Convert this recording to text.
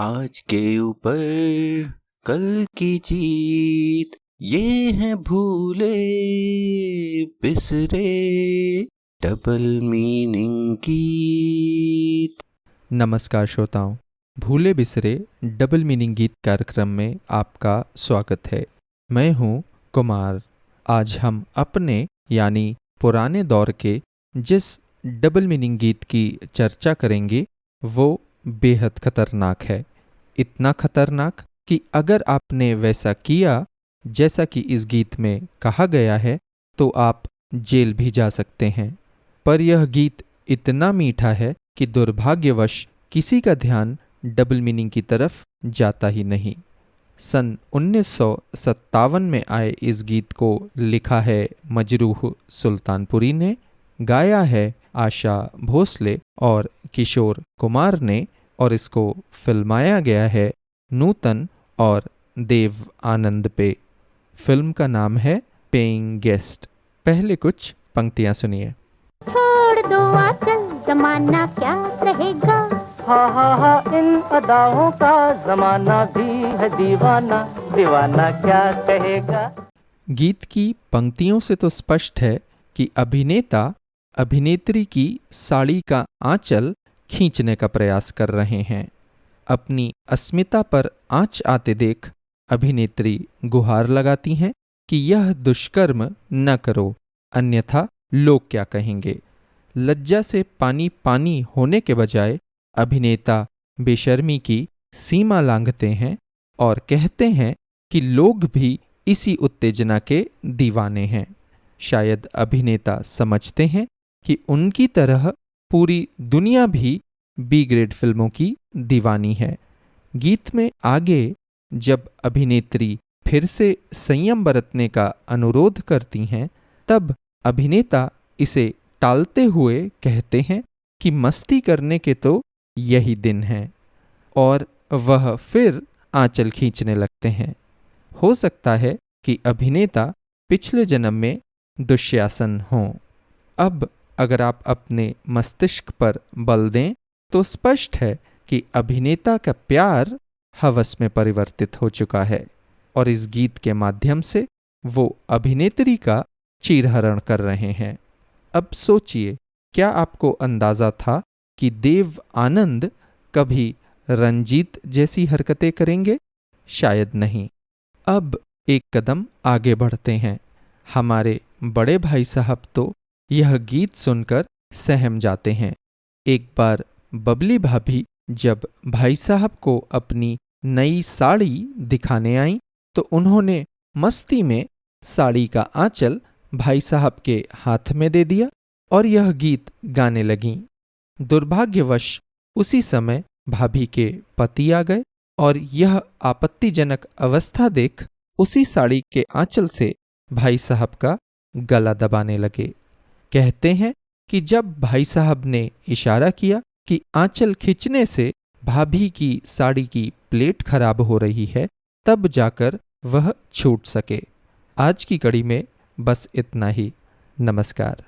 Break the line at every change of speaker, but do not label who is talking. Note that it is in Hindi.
आज के ऊपर कल की जीत, ये है भूले बिसरे डबल मीनिंग गीत।
नमस्कार श्रोताओं, भूले बिसरे डबल मीनिंग गीत कार्यक्रम में आपका स्वागत है। मैं हूं कुमार। आज हम अपने यानी पुराने दौर के जिस डबल मीनिंग गीत की चर्चा करेंगे वो बेहद खतरनाक है। इतना खतरनाक कि अगर आपने वैसा किया जैसा कि इस गीत में कहा गया है तो आप जेल भी जा सकते हैं। पर यह गीत इतना मीठा है कि दुर्भाग्यवश किसी का ध्यान डबल मीनिंग की तरफ जाता ही नहीं। सन 1957 में आए इस गीत को लिखा है मजरूह सुल्तानपुरी ने, गाया है आशा भोसले और किशोर कुमार ने, और इसको फिल्माया गया है नूतन और देव आनंद पे। फिल्म का नाम है पेइंग गेस्ट। पहले कुछ पंक्तियां सुनिए।
छोड़ दो आंचल, जमाना क्या कहेगा।
हा इन अदाओं का जमाना भी है दीवाना, दीवाना क्या कहेगा।
गीत की पंक्तियों से तो स्पष्ट है कि अभिनेता अभिनेत्री की साड़ी का आंचल खींचने का प्रयास कर रहे हैं। अपनी अस्मिता पर आंच आते देख अभिनेत्री गुहार लगाती हैं कि यह दुष्कर्म न करो, अन्यथा लोग क्या कहेंगे। लज्जा से पानी पानी होने के बजाय अभिनेता बेशर्मी की सीमा लांघते हैं और कहते हैं कि लोग भी इसी उत्तेजना के दीवाने हैं। शायद अभिनेता समझते हैं कि उनकी तरह पूरी दुनिया भी बी ग्रेड फिल्मों की दीवानी है। गीत में आगे जब अभिनेत्री फिर से संयम बरतने का अनुरोध करती हैं, तब अभिनेता इसे टालते हुए कहते हैं कि मस्ती करने के तो यही दिन है, और वह फिर आंचल खींचने लगते हैं। हो सकता है कि अभिनेता पिछले जन्म में दुश्शासन हों। अब अगर आप अपने मस्तिष्क पर बल दें तो स्पष्ट है कि अभिनेता का प्यार हवस में परिवर्तित हो चुका है और इस गीत के माध्यम से वो अभिनेत्री का चीरहरण कर रहे हैं। अब सोचिए, क्या आपको अंदाजा था कि देव आनंद कभी रंजीत जैसी हरकतें करेंगे? शायद नहीं। अब एक कदम आगे बढ़ते हैं। हमारे बड़े भाई साहब तो यह गीत सुनकर सहम जाते हैं। एक बार बबली भाभी जब भाई साहब को अपनी नई साड़ी दिखाने आई तो उन्होंने मस्ती में साड़ी का आंचल भाई साहब के हाथ में दे दिया और यह गीत गाने लगीं। दुर्भाग्यवश उसी समय भाभी के पति आ गए और यह आपत्तिजनक अवस्था देख उसी साड़ी के आंचल से भाई साहब का गला दबाने लगे। कहते हैं कि जब भाई साहब ने इशारा किया कि आंचल खींचने से भाभी की साड़ी की प्लेट खराब हो रही है, तब जाकर वह छूट सके। आज की कड़ी में बस इतना ही। नमस्कार।